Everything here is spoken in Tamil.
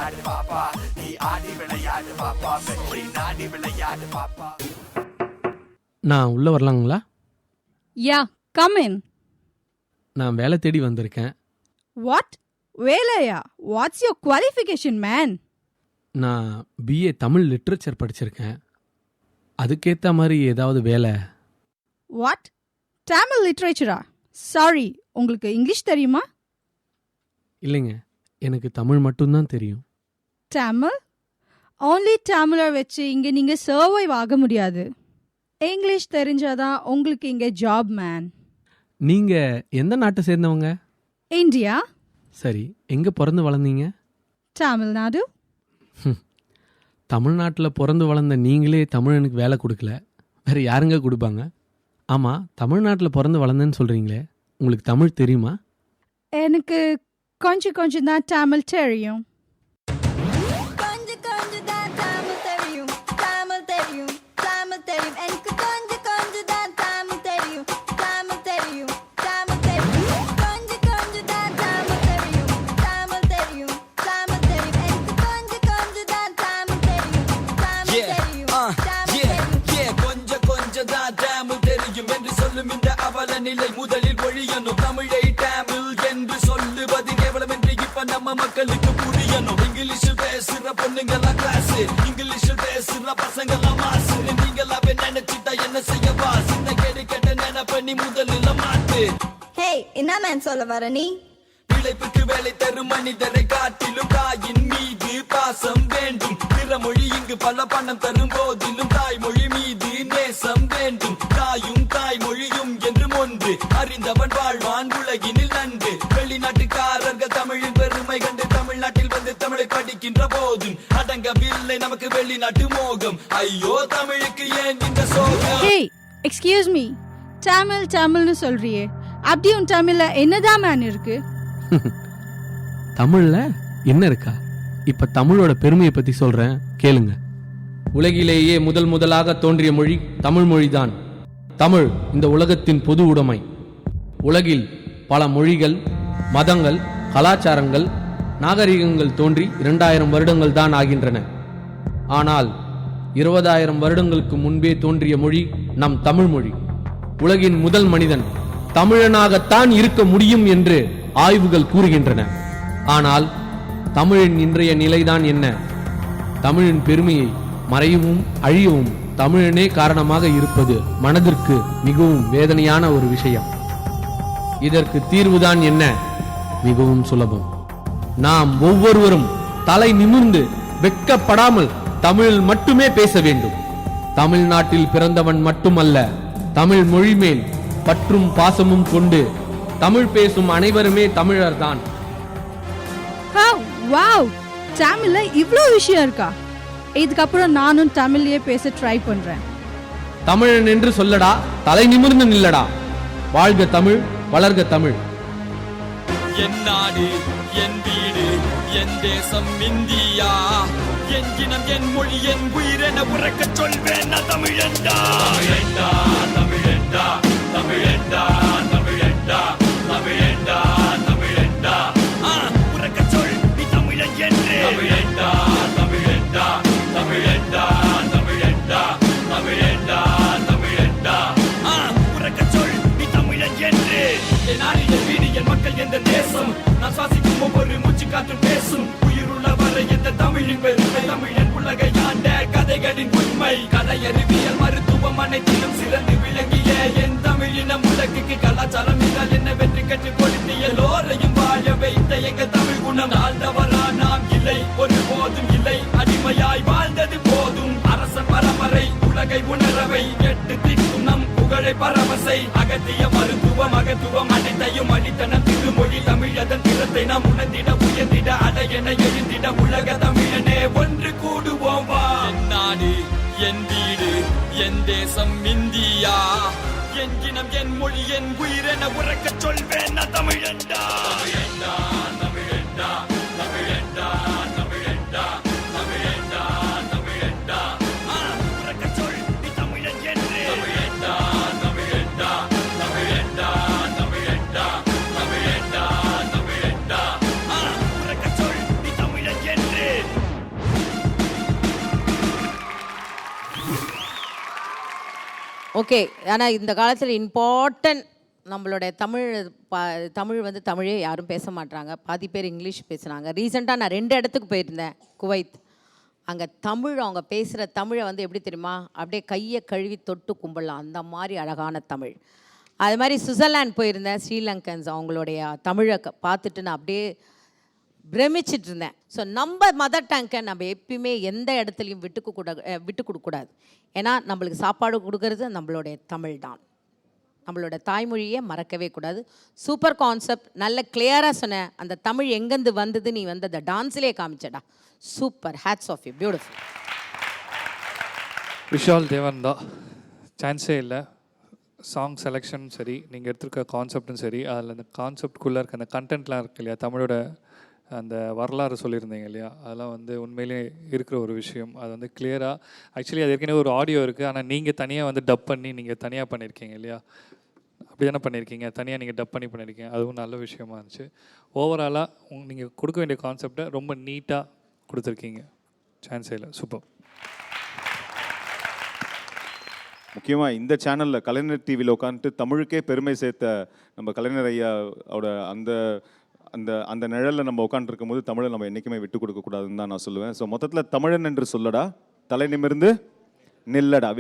விளையாடு பாப்பா, நீ ஆடி விளையாடு பாப்பா, வெற்றி நாடி விளையாடு பாப்பா. நான் உள்ள வரலாங்களா? யா, கம் இன். நான் வேலை தேடி வந்திருக்கேன். வாட்? வேலையா? What's your qualification man? நான் பிஏ தமிழ் லிட்ரேச்சர் படிச்சிருக்கேன். அதுக்கேற்ற மாதிரி ஏதாவது வேலை. வாட்? தமிழ் லிட்ரேச்சரா? சாரி, உங்களுக்கு இங்கிலீஷ் தெரியுமா? இல்லைங்க, எனக்கு தமிழ் மட்டும்தான் தெரியும். தமிழ்? ஓன்லி தமிழை வச்சு இங்கே நீங்கள் சர்வைவ் ஆக முடியாது. இங்கிலீஷ் தெரிஞ்சாதான் உங்களுக்கு இங்கே ஜாப் மேன். நீங்கள் எந்த நாட்டை சேர்ந்தவங்க? இந்தியா. சரி, எங்கே பிறந்து வளர்ந்தீங்க? தமிழ்நாடு. தமிழ்நாட்டில் பிறந்து வளர்ந்த நீங்களே தமிழனுக்கு வேலை கொடுக்கல, வேறு யாருங்க கொடுப்பாங்க? ஆமாம், தமிழ்நாட்டில் பிறந்து வளர்ந்தேன்னு சொல்கிறீங்களே, உங்களுக்கு தமிழ் தெரியுமா? எனக்கு கொஞ்சம் கொஞ்சம் தான் தமிழ் தெரியும். நிலை முதலில் ஒழியணும், தமிழை தமிழ் என்று சொல்லுவது கேவலம் என்று இப்ப நம்ம மக்களுக்கு புரியணும். இங்கிலீஷில் பேசுற பொண்ணுங்கெல்லாம் கிளாஸ், இங்கிலீஷில் பேசுற பசங்கெல்லாம் மாசு. நீங்களாவே நினைச்சிட்டா என்ன செய்யவா? சின்ன கேடு கேட்ட நினைப்பண்ணி முதலில் மாட்டு. ஹே, என்ன மேன் சொல்ல வர நீ? பிழைப்புக்கு வேலை தரும் மனிதரை காட்டிலும் தாயின் மீது பாசம் வேண்டும். பிறமொழி இங்கு பல பணம் தரும் போதிலும் தாய்மொழி மீது நேசம் வேண்டும். தாயும் தாய்மொழியும் என்றும் ஒன்று, அறிந்தவன் வாழ்வான் உலகினில் நன்று. வெளிநாட்டுக்காரர்கள் தமிழின் பெருமை கண்டு தமிழ்நாட்டில் வந்து தமிழை படிக்கின்ற போதும் அடங்கவில்லை நமக்கு வெளிநாட்டு மோகம். ஐயோ, தமிழுக்கு ஏன் இந்த சோகம்? ஹே, எக்ஸ்கியூஸ் மீ, தமிழ் தமிழ்னு சொல்றியே, அப்படி உன் தமிழ்ல என்னதான் மேன் இருக்கு? தமிழ்ல என்ன இருக்கா? இப்ப தமிழோட பெருமையை பத்தி சொல்றேன், கேளுங்க. உலகிலேயே முதலாக தோன்றிய மொழி தமிழ் மொழிதான். தமிழ் இந்த உலகத்தின் பொது உடைமை. உலகில் பல மொழிகள், மதங்கள், கலாச்சாரங்கள், நாகரிகங்கள் தோன்றி 2000 வருடங்கள் தான் ஆகின்றன. ஆனால் 20,000 வருடங்களுக்கு முன்பே தோன்றிய மொழி நம் தமிழ் மொழி. உலகின் முதல் மனிதன் தமிழனாகத்தான் இருக்க முடியும் என்று ஆய்வுகள் கூறுகின்றன. ஆனால் தமிழின் இன்றைய நிலைதான் என்ன? தமிழின் பெருமையை மறையவும் அழியவும் தமிழனே காரணமாக இருப்பது மனதிற்கு மிகவும் வேதனையான ஒரு விஷயம். இதற்கு தீர்வுதான் என்ன? மிகவும் சுலபம். நாம் ஒவ்வொருவரும் தலை நிமிர்ந்து வெட்கப்படாமல் தமிழில் மட்டுமே பேச வேண்டும். தமிழ்நாட்டில் பிறந்தவன் மட்டுமல்ல, தமிழ் மொழி மேல் பற்றும் பாசமும் கொண்டு தமிழ் பேசும் அனைவருமே தமிழர்தான். வாவ், தமிழ்ல இவ்ளோ விஷயம் இருக்கா? இதுக்கப்புறம் நானும் தமிழ்லயே பேச ட்ரை பண்றேன். தமிழன் என்று சொல்லடா, தலை நிமிர்ந்து நில்லடா. வாழ்க தமிழ், வளர்க தமிழ். என் நாடு, என் வீடு, என் தேசம் இந்தியா. என் இனம், என் மொழி, என் உயிரென உறக்க சொல்வேன் தமிழண்டா. தமிழண்டா, தமிழண்டா, தமிழண்டா, தமிழண்டா, தமிழண்டா, தமிழண்டா. உறக்க சொல் நீ தமிழன் என்று. தமிழண்டா, தமிழண்டா, தமிழண்டா, தமிழண்டா, தமிழண்டா, தமிழண்டா. உறக்க சொல் நீ தமிழன் என்று. என் நாடு, என் வீடு, என் மக்கள், எந்த தேசம். நான் சுவாசிக்கும் ஒவ்வொரு மூச்சு காற்று பேசும். உயிருள்ள வரை எந்த தமிழின் பெருமை. தமிழன் உலகை ஆண்ட கதைகளின் உண்மை. கதை, அறிவியல், மருத்துவம் அனைத்திலும் சிறந்து விளங்கிய என் தமிழினம் உலகுக்கு கலாச்சாரம் இதால் என்ன வெற்றி கற்றுக் கொடுத்து எல்லோரையும் வாழ வைத்த எங்கள் தமிழ் குணம். ஆழ்ந்தவரா நாம் இல்லை, ஒரு போதும் இல்லை, அடிமையாய் வாழ்ந்தது போதும். அரசன் பரம்பரை உலகை உணரவை, எட்டு திக்கும் நம் புகழை பரவசை. அகத்திய மருத்துவம் அகத்துவம் அனைத்தையும் அளித்தன திருமொழி. தமிழதன் திறத்தை நாம் உணர்ந்திட உயர்ந்திட அடையென எழுந்திட உலக தமிழனே ஒன்று கூடுவோம் வா. என் நாடு, என் வீடு, என் தேசம் இந்தியா. என் இனம், என் மொழி, என் உயிரென உறக்க சொல்வேன் தமிழண்டா. தமிழண்டா, தமிழண்டா, தமிழண்டா, தமிழண்டா, தமிழண்டா, தமிழண்டா. உறக்க சொல் நீ தமிழன் என்று. தமிழண்டா, தமிழண்டா, தமிழண்டா, தமிழண்டா, தமிழண்டா, தமிழண்டா. ஓகே. ஆனால் இந்த காலத்தில் இம்பார்ட்டன்ட் நம்மளுடைய தமிழ் வந்து தமிழே யாரும் பேச மாட்டாங்க. பாதி பேர் இங்கிலீஷ் பேசுனாங்க. ரீசெண்டாக நான் 2 இடத்துக்கு போயிருந்தேன். குவைத். அங்கே அவங்க பேசுகிற தமிழை வந்து எப்படி தெரியுமா, அப்படியே கையை கழுவி தொட்டு கும்பிடலாம், அந்த மாதிரி அழகான தமிழ். அது மாதிரி சுவிட்சர்லாந்து போயிருந்தேன். ஸ்ரீலங்கன்ஸ் அவங்களுடைய தமிழை பார்த்துட்டு நான் அப்படியே பிரமிச்சிட்டு இருந்தேன். ஸோ நம்ம மதர் டங்கை நம்ம எப்பயுமே எந்த இடத்துலையும் விட்டு கொடுக்கக்கூடாது. ஏன்னா நம்மளுக்கு சாப்பாடு கொடுக்கறது நம்மளுடைய தமிழ் தான். நம்மளோட தாய்மொழியை மறக்கவே கூடாது. சூப்பர் கான்செப்ட், நல்ல கிளியராக சொன்னேன். அந்த தமிழ் எங்கேருந்து வந்தது நீ வந்து அந்த டான்ஸ்லேயே காமிச்சடா. Super, hats off you, beautiful. Vishal Devan தான், சான்ஸே இல்லை. சாங் செலெக்ஷனும் சரி, நீங்கள் எடுத்துருக்க கான்செப்டும் சரி, அதில் அந்த கான்செப்டுக்குள்ளே இருக்க அந்த கண்டென்ட்லாம் இருக்கு இல்லையா, தமிழோட அந்த வரலாறு சொல்லியிருந்தீங்க இல்லையா, அதெல்லாம் வந்து உண்மையிலே இருக்கிற ஒரு விஷயம். அது வந்து கிளியராக, ஆக்சுவலி அது ஏற்கனவே ஒரு ஆடியோ இருக்குது, ஆனால் நீங்கள் தனியாக வந்து டப் பண்ணி நீங்கள் தனியாக பண்ணியிருக்கீங்க இல்லையா, அப்படி தானே பண்ணியிருக்கீங்க, தனியாக நீங்கள் டப் பண்ணி பண்ணியிருக்கீங்க. அதுவும் நல்ல விஷயமா இருந்துச்சு. ஓவராலாக நீங்கள் கொடுக்க வேண்டிய கான்செப்டை ரொம்ப நீட்டாக கொடுத்துருக்கீங்க. சான்ஸே இல்லை, சூப்பர். முக்கியமாக இந்த சேனலில் கலைஞர் டிவியில் உட்காந்துட்டு தமிழுக்கே பெருமை சேர்த்த நம்ம கலைஞர் ஐயாவோட அந்த அந்த அந்த நிழலில் நம்ம உட்காந்துருக்கும் போது தமிழை நம்ம என்றைக்குமே விட்டு கொடுக்கக்கூடாதுன்னு தான் நான் சொல்லுவேன். ஸோ மொத்தத்தில் தமிழன் என்று சொல்லடா, தலை நிமிர்ந்து நில்லடா.